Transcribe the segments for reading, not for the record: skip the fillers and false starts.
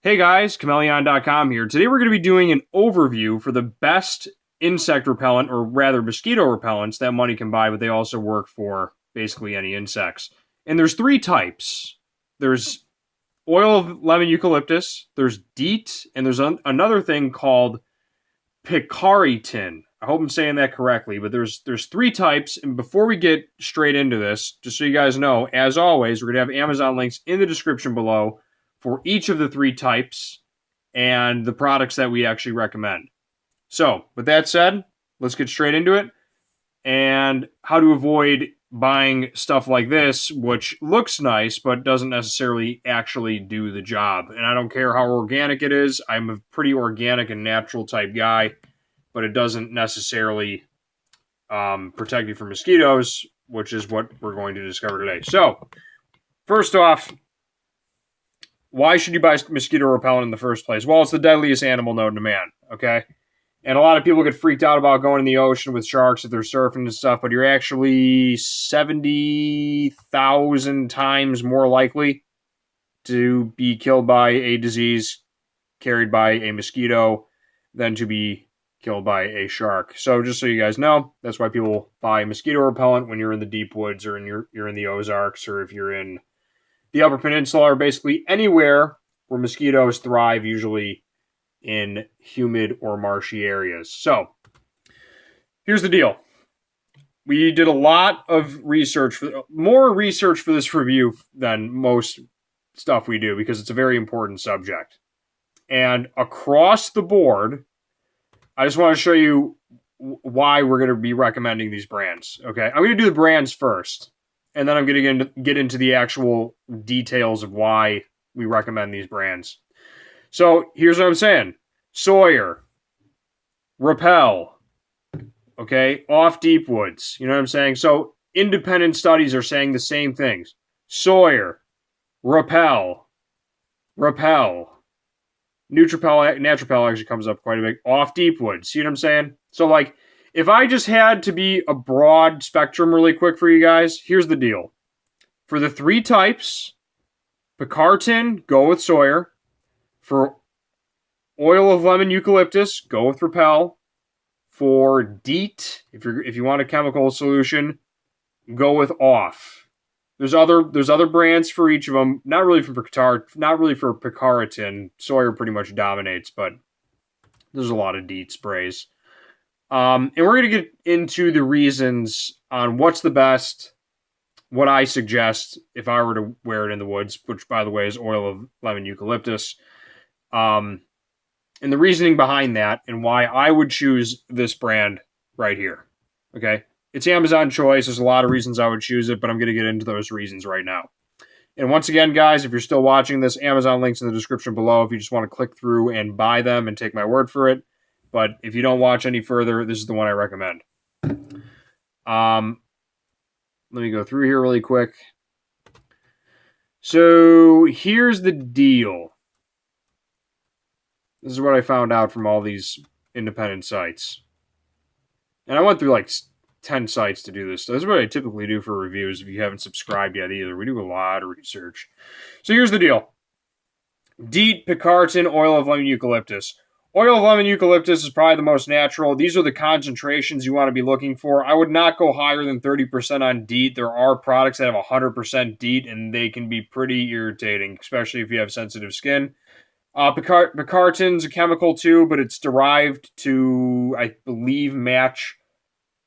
Hey guys, Chmelaeon.com here. Today we're going to be doing an overview for the best insect repellent, or rather mosquito repellents that money can buy, but they also work for basically any insects. And there's three types. There's oil of lemon eucalyptus, there's DEET, and there's another thing called Picaridin. I hope I'm saying that correctly, but there's three types. And before we get straight into this, just so you guys know, as always, we're going to have Amazon links in the description below for each of the three types and the products that we actually recommend. So, with that said, let's get straight into it and how to avoid buying stuff like this, which looks nice but doesn't necessarily actually do the job. And I don't care how organic it is. I'm a pretty organic and natural type guy, but it doesn't necessarily protect you from mosquitoes, which is what we're going to discover today. So, first off, why should you buy mosquito repellent in the first place? Well, it's the deadliest animal known to man, okay? And a lot of people get freaked out about going in the ocean with sharks if they're surfing and stuff, but you're actually 70,000 times more likely to be killed by a disease carried by a mosquito than to be killed by a shark. So just so you guys know, that's why people buy mosquito repellent when you're in the deep woods, or you're in the Ozarks, or if you're in the Upper Peninsula, or basically anywhere where mosquitoes thrive, usually in humid or marshy areas. So, here's the deal. We did a lot of research, more research for this review than most stuff we do, because it's a very important subject. And across the board, I just want to show you why we're going to be recommending these brands. Okay, I'm going to do the brands first, and then I'm going to get into the actual details of why we recommend these brands. So here's what I'm saying. Sawyer, Repel, okay, off deep woods. You know what I'm saying? So independent studies are saying the same things. Sawyer, Repel. Nutripel actually comes up quite a bit. Off deep woods. See what I'm saying? So like, if I just had to be a broad spectrum really quick for you guys, here's the deal. For the three types, Picaridin, go with Sawyer. For oil of lemon eucalyptus, go with Repel. For DEET, if you want a chemical solution, go with Off. There's other brands for each of them. Not really for Picaridin. Sawyer pretty much dominates, but there's a lot of DEET sprays. And we're going to get into the reasons on what's the best, what I suggest if I were to wear it in the woods, which, by the way, is oil of lemon eucalyptus. And the reasoning behind that, and why I would choose this brand right here. Okay? It's Amazon choice. There's a lot of reasons I would choose it, but I'm going to get into those reasons right now. And once again, guys, if you're still watching this, Amazon links in the description below if you just want to click through and buy them and take my word for it. But if you don't watch any further, this is the one I recommend. Let me go through here really quick. So here's the deal. This is what I found out from all these independent sites. And I went through like 10 sites to do this. This is what I typically do for reviews if you haven't subscribed yet either. We do a lot of research. So here's the deal. DEET, Picaridin, oil of lemon eucalyptus. Oil of lemon eucalyptus is probably the most natural. These are the concentrations you want to be looking for. I would not go higher than 30% on DEET. There are products that have 100% DEET, and they can be pretty irritating, especially if you have sensitive skin. Picaridin's a chemical too, but it's derived to, I believe, match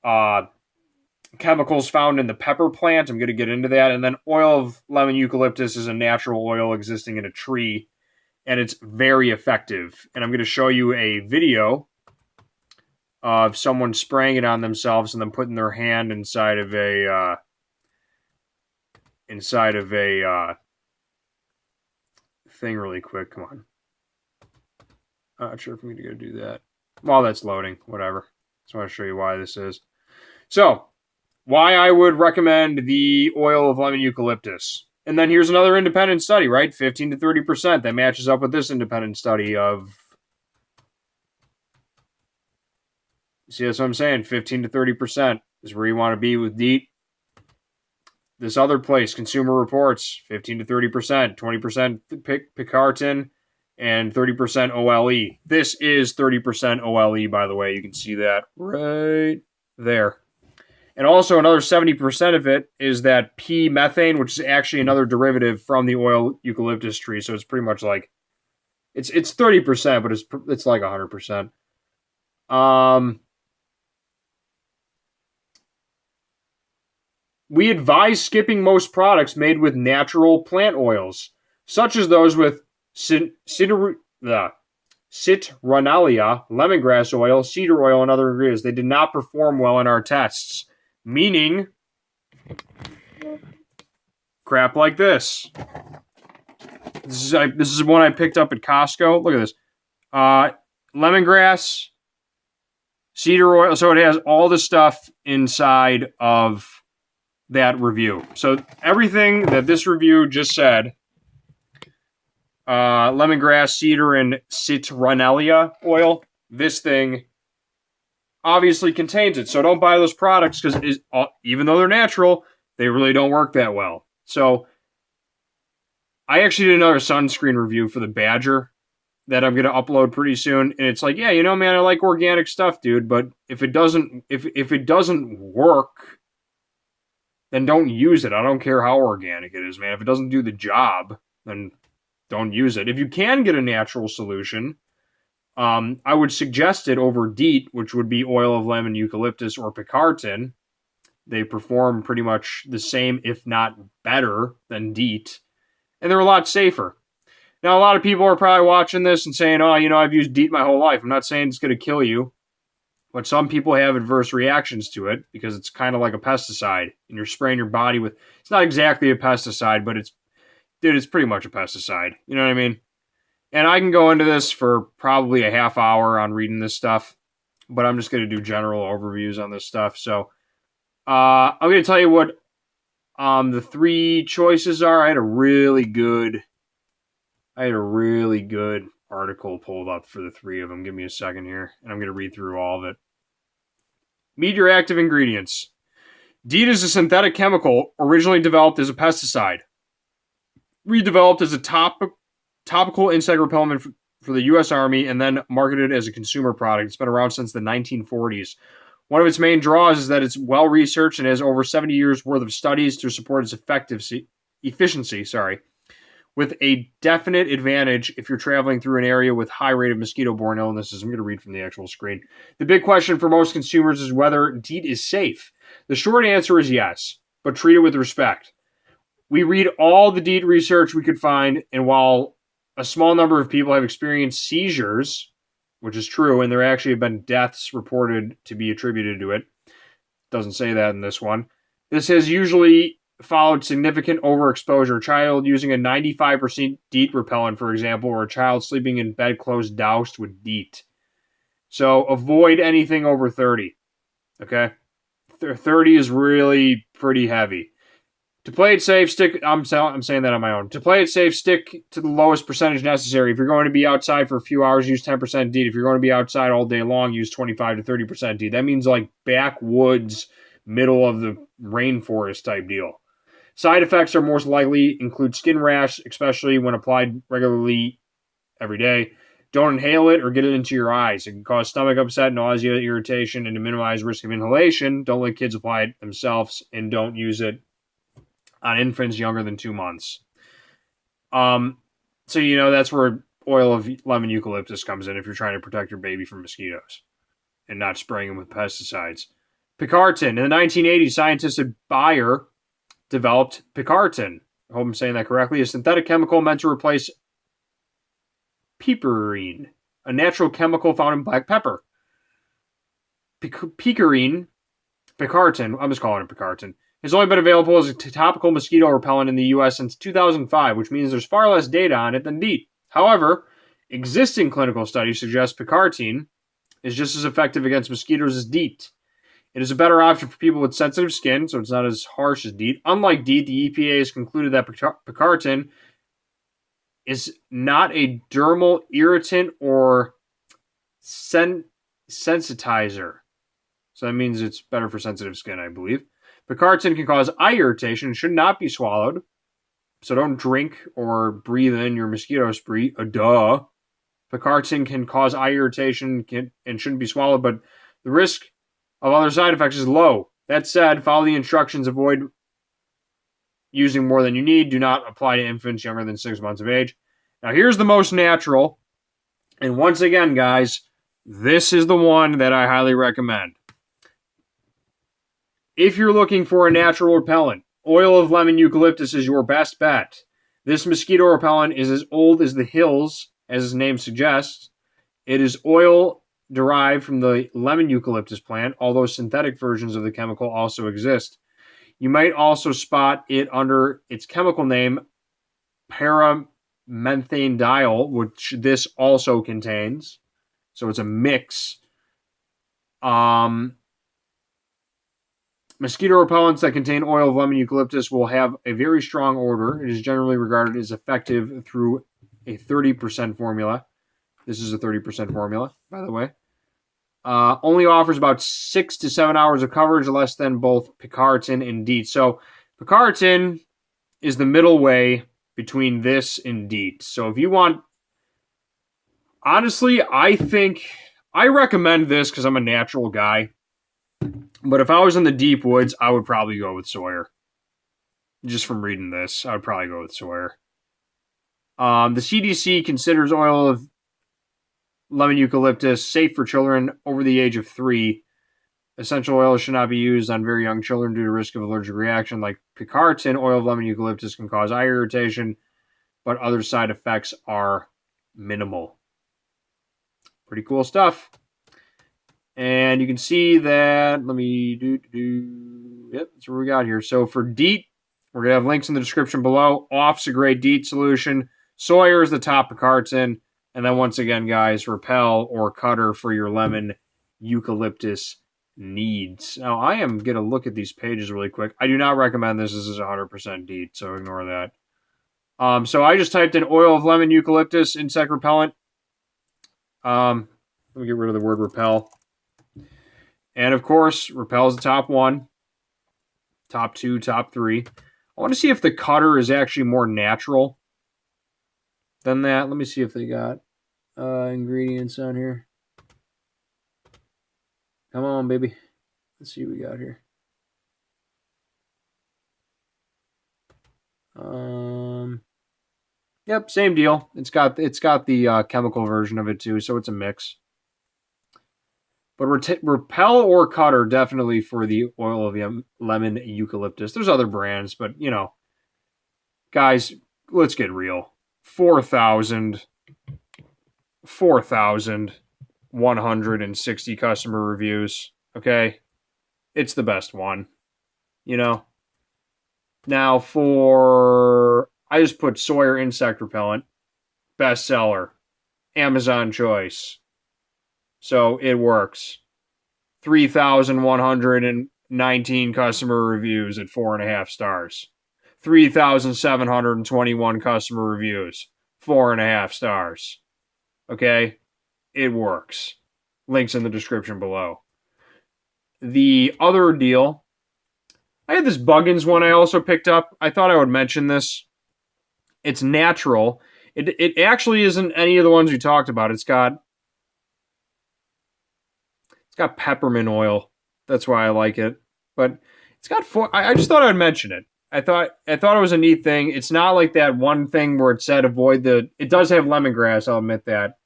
chemicals found in the pepper plant. I'm going to get into that. And then oil of lemon eucalyptus is a natural oil existing in a tree, and it's very effective. And I'm going to show you a video of someone spraying it on themselves and then putting their hand inside of a thing really quick. Come on. Not sure if I'm going to go do that. While that's loading, whatever. Just want to show you why this is. So, why I would recommend the oil of lemon eucalyptus. And then here's another independent study, right? 15 to 30%. That matches up with this independent study of... See, that's what I'm saying. 15 to 30% is where you want to be with DEET. This other place, Consumer Reports, 15 to 30%, 20% Picaridin, and 30% OLE. This is 30% OLE, by the way. You can see that right there. And also another 70% of it is that P-methane, which is actually another derivative from the oil eucalyptus tree. So it's pretty much like, it's 30%, but it's like 100%. We advise skipping most products made with natural plant oils, such as those with citrinalia, lemongrass oil, cedar oil, and other ingredients. They did not perform well in our tests. Meaning, crap like this. This is one I picked up at Costco. Look at this. Lemongrass, cedar oil. So it has all the stuff inside of that review. So everything that this review just said, lemongrass, cedar, and citrinalia oil, this thing obviously contains it. So don't buy those products because even though they're natural, they really don't work that well. So I actually did another sunscreen review for the Badger that I'm going to upload pretty soon. And it's like, yeah, you know, man, I like organic stuff, dude. But if it doesn't work, then don't use it. I don't care how organic it is, man. If it doesn't do the job, then don't use it. If you can get a natural solution, I would suggest it over DEET, which would be oil of lemon, eucalyptus, or Picaridin. They perform pretty much the same, if not better, than DEET. And they're a lot safer. Now, a lot of people are probably watching this and saying, oh, you know, I've used DEET my whole life. I'm not saying it's going to kill you. But some people have adverse reactions to it because it's kind of like a pesticide. And you're spraying your body with... It's not exactly a pesticide, but it's pretty much a pesticide. You know what I mean? And I can go into this for probably a half hour on reading this stuff, but I'm just going to do general overviews on this stuff. So I'm going to tell you what the three choices are. I had a really good article pulled up for the three of them. Give me a second here, and I'm going to read through all of it. Meet your active ingredients. DEET is a synthetic chemical originally developed as a pesticide, redeveloped as a topical insect repellent for the U.S. Army, and then marketed as a consumer product. It's been around since the 1940s. One of its main draws is that it's well-researched and has over 70 years' worth of studies to support its efficiency, with a definite advantage if you're traveling through an area with high rate of mosquito-borne illnesses. I'm going to read from the actual screen. The big question for most consumers is whether DEET is safe. The short answer is yes, but treat it with respect. We read all the DEET research we could find, and while a small number of people have experienced seizures, which is true, and there actually have been deaths reported to be attributed to it, doesn't say that in this one, this has usually followed significant overexposure. A child using a 95% DEET repellent, for example, or a child sleeping in bedclothes doused with DEET. So avoid anything over 30. Okay? 30 is really pretty heavy. To play it safe, I'm saying that on my own. To play it safe, stick to the lowest percentage necessary. If you're going to be outside for a few hours, use 10% DEET. If you're going to be outside all day long, use 25 to 30% DEET. That means like backwoods, middle of the rainforest type deal. Side effects are most likely include skin rash, especially when applied regularly every day. Don't inhale it or get it into your eyes. It can cause stomach upset, nausea, irritation, and to minimize risk of inhalation, don't let kids apply it themselves, and don't use it on infants younger than 2 months. So, you know, that's where oil of lemon eucalyptus comes in if you're trying to protect your baby from mosquitoes and not spraying them with pesticides. Picaridin. In the 1980s, scientists at Bayer developed Picaridin. I hope I'm saying that correctly. A synthetic chemical meant to replace piperin, a natural chemical found in black pepper. Picaridin, I'm just calling it Picaridin, has only been available as a topical mosquito repellent in the U.S. since 2005, which means there's far less data on it than DEET. However, existing clinical studies suggest Picaridin is just as effective against mosquitoes as DEET. It is a better option for people with sensitive skin, so it's not as harsh as DEET. Unlike DEET, the EPA has concluded that Picaridin is not a dermal irritant or sensitizer. So that means it's better for sensitive skin, I believe. Picaridin can cause eye irritation and should not be swallowed. So don't drink or breathe in your mosquito spree. Duh. Picaridin can cause eye irritation and shouldn't be swallowed, but the risk of other side effects is low. That said, follow the instructions. Avoid using more than you need. Do not apply to infants younger than 6 months of age. Now, here's the most natural. And once again, guys, this is the one that I highly recommend. If you're looking for a natural repellent, oil of lemon eucalyptus is your best bet. This mosquito repellent is as old as the hills, as its name suggests. It is oil derived from the lemon eucalyptus plant, although synthetic versions of the chemical also exist. You might also spot it under its chemical name, paramethane-diol, which this also contains. So it's a mix. Mosquito repellents that contain oil of lemon eucalyptus will have a very strong odor. It is generally regarded as effective through a 30% formula. This is a 30% formula, by the way. Only offers about 6 to 7 hours of coverage, less than both Picaridin and DEET. So Picaridin is the middle way between this and DEET. So if you want, honestly, I recommend this because I'm a natural guy. But if I was in the deep woods, I would probably go with Sawyer. Just from reading this, I would probably go with Sawyer. The CDC considers oil of lemon eucalyptus safe for children over the age of 3. Essential oils should not be used on very young children due to risk of allergic reaction. Like Picaridin, oil of lemon eucalyptus can cause eye irritation, but other side effects are minimal. Pretty cool stuff. And you can see that, let me yep, that's what we got here. So for DEET, we're going to have links in the description below. Off's a great DEET solution. Sawyer is the top Picaridin. And then once again, guys, Repel or Cutter for your lemon eucalyptus needs. Now, I am going to look at these pages really quick. I do not recommend this. This is 100% DEET, so ignore that. So I just typed in oil of lemon eucalyptus insect repellent. Let me get rid of the word repel. And of course, Repel is the top one, top 2, top 3. I want to see if the Cutter is actually more natural than that. Let me see if they got ingredients on here. Come on, baby. Let's see what we got here. Yep, same deal. It's got the chemical version of it too, so it's a mix. But Repel or Cutter definitely for the oil of lemon eucalyptus. There's other brands, but you know, guys, let's get real. 4,160 customer reviews. Okay, it's the best one. You know. Now I just put Sawyer insect repellent, bestseller, Amazon choice. So it works. 3,119 customer reviews at 4.5 stars. 3,721 customer reviews, 4.5 stars. Okay? It works. Links in the description below. The other deal, I had this Buggins one I also picked up. I thought I would mention this. It's natural. It actually isn't any of the ones we talked about. It's got peppermint oil. That's why I like it. But it's got I just thought I'd mention it. I thought it was a neat thing. It's not like that one thing where it said avoid it does have lemongrass, I'll admit that.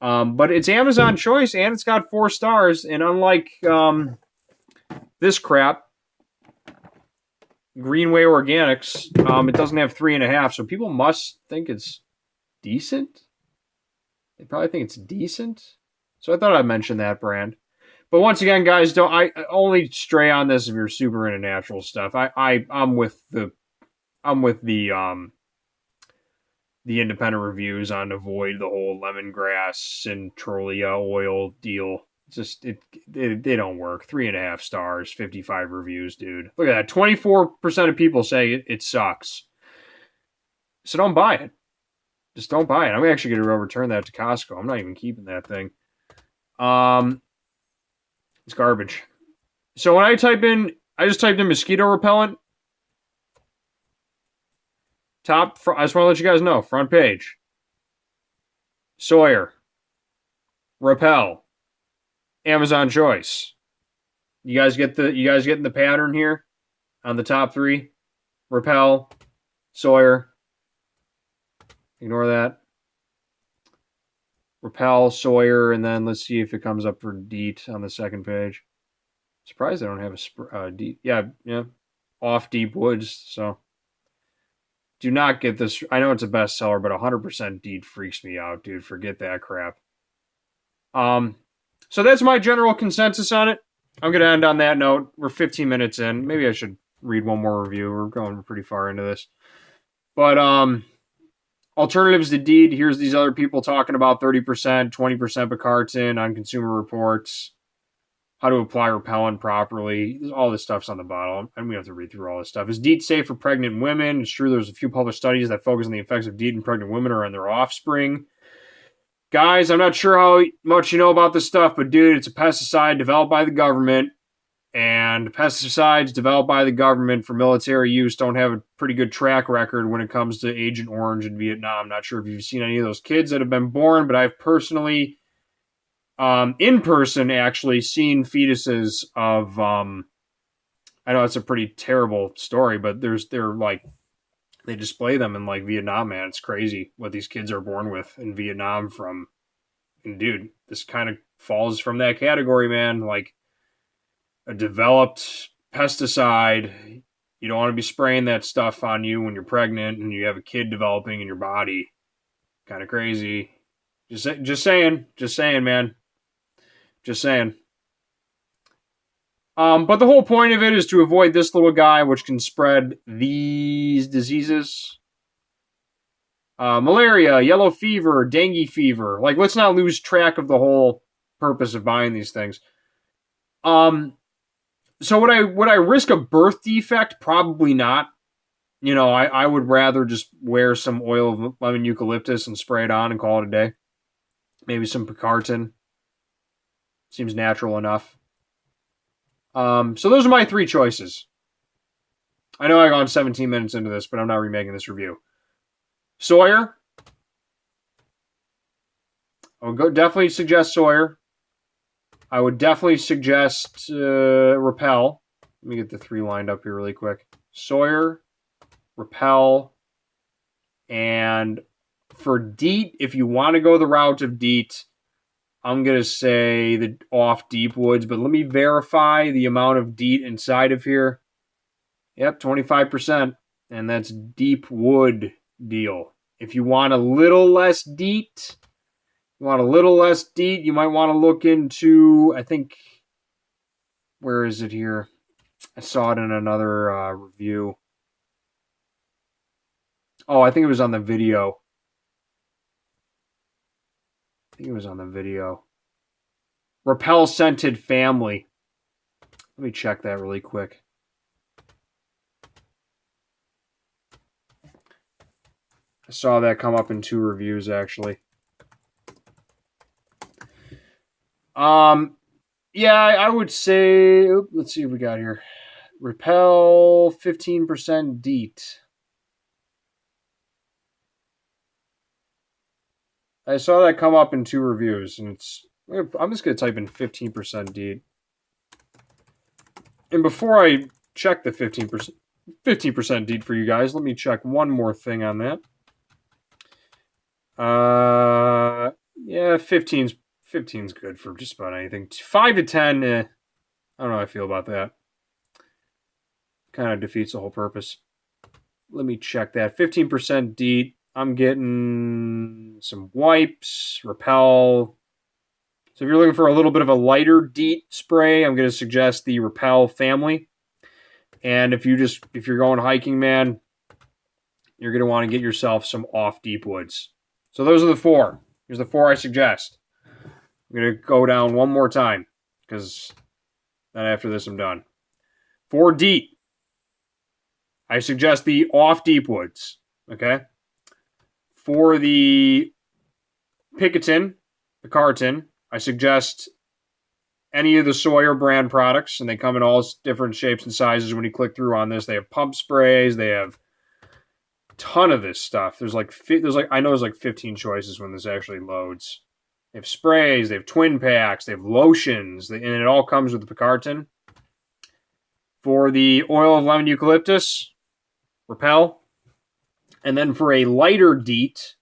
But it's Amazon choice and it's got 4 stars. And unlike this crap, Greenway Organics, it doesn't have 3.5. So people must think it's decent. They probably think it's decent. So I thought I'd mention that brand. But once again, guys, I only stray on this if you're super into natural stuff. I'm with the independent reviews on avoid the whole lemongrass and Trolia oil deal. It's just they don't work. 3.5 stars, 55 reviews, dude. Look at that. 24% of people say it sucks. So don't buy it. Just don't buy it. I'm actually going to return that to Costco. I'm not even keeping that thing. It's garbage. So when I just typed in mosquito repellent. I just want to let you guys know, front page. Sawyer, Repel, Amazon Choice. You guys getting the pattern here on the top three? Repel, Sawyer. Ignore that. Repel, Sawyer, and then let's see if it comes up for DEET on the second page. Surprised I don't have a DEET. Yeah. Off Deep Woods. So do not get this. I know it's a bestseller, but 100% DEET freaks me out, dude. Forget that crap. So that's my general consensus on it. I'm going to end on that note. We're 15 minutes in. Maybe I should read one more review. We're going pretty far into this. But alternatives to DEET. Here's these other people talking about 30%, 20% Picaridin on Consumer Reports. How to apply repellent properly. All this stuff's on the bottle. And we have to read through all this stuff. Is DEET safe for pregnant women? It's true there's a few published studies that focus on the effects of DEET in pregnant women or on their offspring. Guys, I'm not sure how much you know about this stuff, but dude, it's a pesticide developed by the government. And pesticides developed by the government for military use don't have a pretty good track record when it comes to Agent Orange in Vietnam. I'm not sure if you've seen any of those kids that have been born, but I've personally, in person, actually seen fetuses of, I know it's a pretty terrible story, but they display them in like Vietnam, man. It's crazy what these kids are born with in Vietnam and dude, this kind of falls from that category, man. Like, a developed pesticide. You don't want to be spraying that stuff on you when you're pregnant and you have a kid developing in your body. Kind of crazy. Just saying, man. Just saying. But the whole point of it is to avoid this little guy, which can spread these diseases. Malaria, yellow fever, dengue fever. Like, let's not lose track of the whole purpose of buying these things. So would I risk a birth defect? Probably not. You know, I would rather just wear some oil of lemon eucalyptus and spray it on and call it a day. Maybe some Picaridin. Seems natural enough. So those are my three choices. I know I've gone 17 minutes into this, but I'm not remaking this review. Sawyer. I would definitely suggest Sawyer. I would definitely suggest Repel. Let me get the three lined up here really quick. Sawyer, Repel, and for DEET, if you want to go the route of DEET, I'm going to say the off Deep Woods, but let me verify the amount of DEET inside of here. Yep, 25%, and that's Deep Wood deal. If you want a little less DEET, you might want to look into, I think, where is it here? I saw it in another review. Oh, I think it was on the video. Repel Scented Family. Let me check that really quick. I saw that come up in two reviews, actually. Yeah, I would say, let's see what we got here. Repel 15% DEET. I saw that come up in two reviews, and I'm just going to type in 15% DEET. And before I check the 15% DEET for you guys, let me check one more thing on that. Yeah, 15's good for just about anything. 5 to 10, I don't know how I feel about that. Kind of defeats the whole purpose. Let me check that. 15% DEET. I'm getting some wipes, Repel. So if you're looking for a little bit of a lighter DEET spray, I'm going to suggest the Repel family. And if you're going hiking, man, you're going to want to get yourself some off Deep Woods. So those are the four. Here's the four I suggest. I'm going to go down one more time, because then after this I'm done. For DEET, I suggest the off Deep Woods. Okay? For the Picaridin, I suggest any of the Sawyer brand products, and they come in all different shapes and sizes when you click through on this. They have pump sprays, they have ton of this stuff. There's like I know there's like 15 choices when this actually loads. They have sprays, they have twin packs, they have lotions, and it all comes with the Picaridin. For the oil of lemon eucalyptus, Repel. And then for a lighter DEET,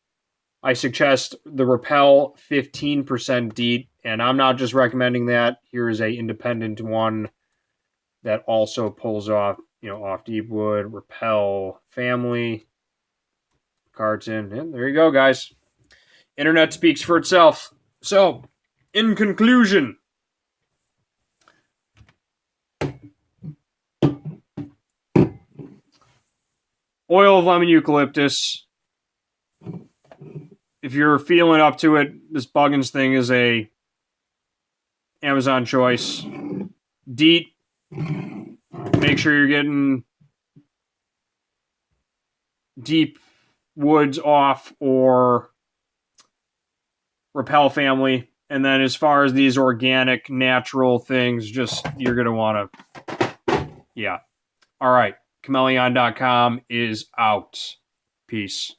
I suggest the Repel 15% DEET, and I'm not just recommending that. Here is a independent one that also pulls off, off deep wood, Repel family, Picaridin. And there you go, guys. Internet speaks for itself. So, in conclusion, oil of lemon eucalyptus. If you're feeling up to it, this Buggins thing is a Amazon choice. DEET, make sure you're getting deep woods off or Repel family. And then as far as these organic, natural things, just you're going to want to, yeah. All right. Chmelaeon.com is out. Peace.